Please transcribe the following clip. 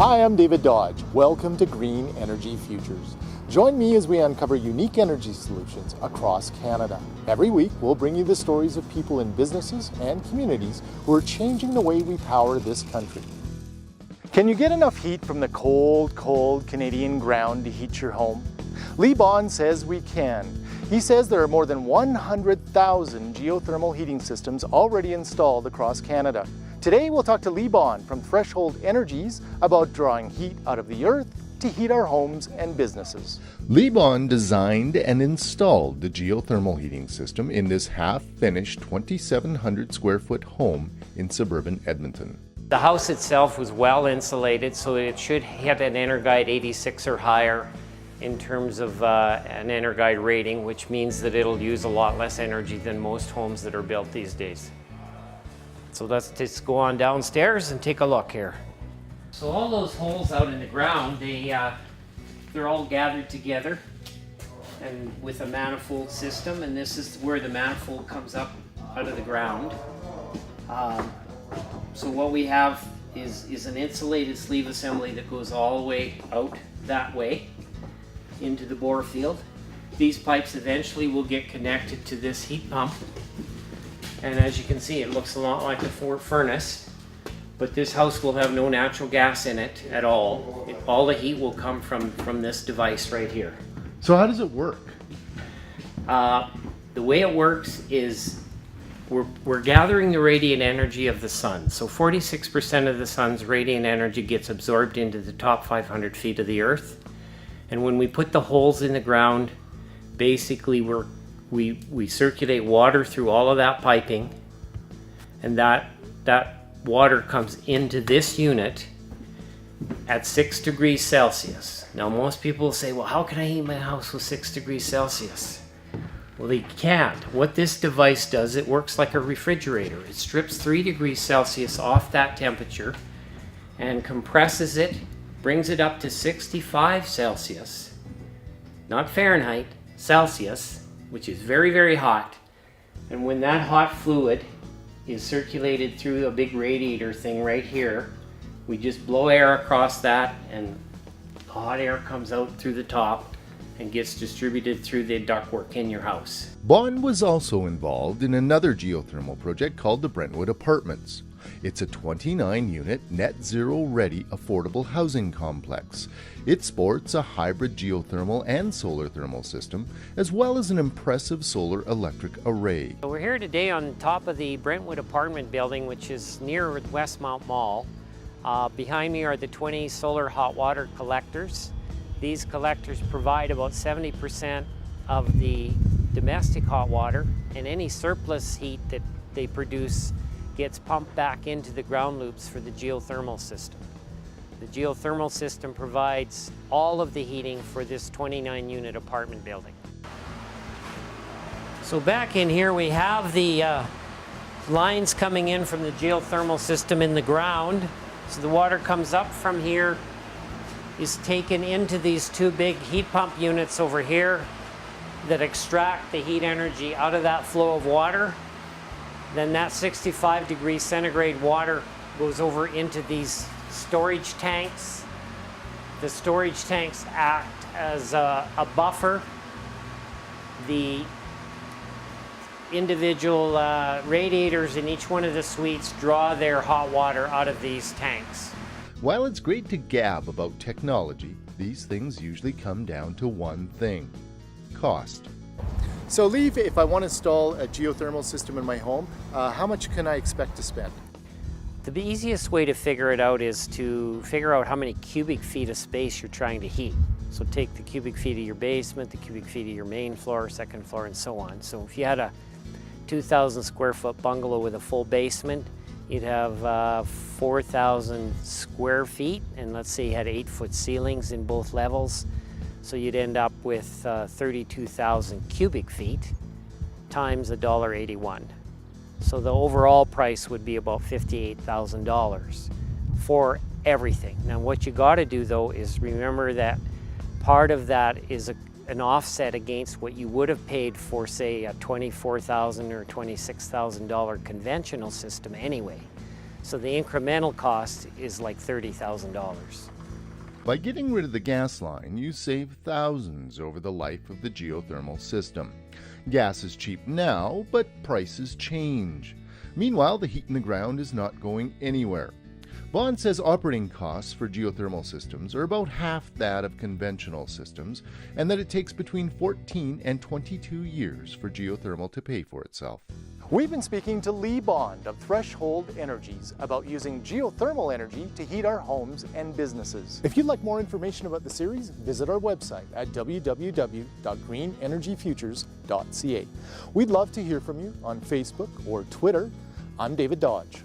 Hi, I'm David Dodge. Welcome to Green Energy Futures. Join me as we uncover unique energy solutions across Canada. Every week, we'll bring you the stories of people in businesses and communities who are changing the way we power this country. Can you get enough heat from the cold, cold Canadian ground to heat your home? Lee Bond says we can. He says there are more than 100,000 geothermal heating systems already installed across Canada. Today we'll talk to Lee Bond from Threshold Energies about drawing heat out of the earth to heat our homes and businesses. Lee Bond designed and installed the geothermal heating system in this half-finished 2,700 square foot home in suburban Edmonton. The house itself was well insulated, so it should hit an EnerGuide 86 or higher in terms of an EnerGuide rating, which means that it'll use a lot less energy than most homes that are built these days. So let's just go on downstairs and take a look here. So all those holes out in the ground, they're all gathered together and with a manifold system, and this is where the manifold comes up out of the ground. So what we have is an insulated sleeve assembly that goes all the way out that way into the bore field. These pipes eventually will get connected to this heat pump. And as you can see, it looks a lot like a furnace, but this house will have no natural gas in it at all. All the heat will come from this device right here. So how does it work? The way it works is we're gathering the radiant energy of the sun. So 46% of the sun's radiant energy gets absorbed into the top 500 feet of the earth. And when we put the holes in the ground, basically we circulate water through all of that piping, and that water comes into this unit at 6 degrees Celsius. Now most people say, well, how can I heat my house with 6 degrees Celsius? Well, they can't. What this device does, it works like a refrigerator. It strips 3 degrees Celsius off that temperature and compresses it, brings it up to 65 Celsius, not Fahrenheit, Celsius, which is very, very hot. And when that hot fluid is circulated through a big radiator thing right here, we just blow air across that, and hot air comes out through the top and gets distributed through the ductwork in your house. Bond was also involved in another geothermal project called the Brentwood Apartments. It's a 29-unit, net-zero-ready affordable housing complex. It sports a hybrid geothermal and solar thermal system, as well as an impressive solar electric array. So we're here today on top of the Brentwood Apartment building, which is near Westmount Mall. Behind me are the 20 solar hot water collectors. These collectors provide about 70% of the domestic hot water, and any surplus heat that they produce gets pumped back into the ground loops for the geothermal system. The geothermal system provides all of the heating for this 29-unit apartment building. So back in here we have the lines coming in from the geothermal system in the ground. So the water comes up from here, is taken into these two big heat pump units over here that extract the heat energy out of that flow of water. Then that 65 degrees centigrade water goes over into these storage tanks. The storage tanks act as a buffer. The individual radiators in each one of the suites draw their hot water out of these tanks. While it's great to gab about technology, these things usually come down to one thing: cost. So Lee, if I want to install a geothermal system in my home, how much can I expect to spend? The easiest way to figure it out is to figure out how many cubic feet of space you're trying to heat. So take the cubic feet of your basement, the cubic feet of your main floor, second floor, and so on. So if you had a 2,000 square foot bungalow with a full basement, you'd have 4,000 square feet, and let's say you had 8-foot ceilings in both levels. So you'd end up with 32,000 cubic feet times $1.81. So the overall price would be about $58,000 for everything. Now what you got to do though is remember that part of that is an offset against what you would have paid for, say, a $24,000 or $26,000 conventional system anyway. So the incremental cost is like $30,000. By getting rid of the gas line, you save thousands over the life of the geothermal system. Gas is cheap now, but prices change. Meanwhile, the heat in the ground is not going anywhere. Vaughn says operating costs for geothermal systems are about half that of conventional systems, and that it takes between 14 and 22 years for geothermal to pay for itself. We've been speaking to Lee Bond of Threshold Energies about using geothermal energy to heat our homes and businesses. If you'd like more information about the series, visit our website at www.greenenergyfutures.ca. We'd love to hear from you on Facebook or Twitter. I'm David Dodge.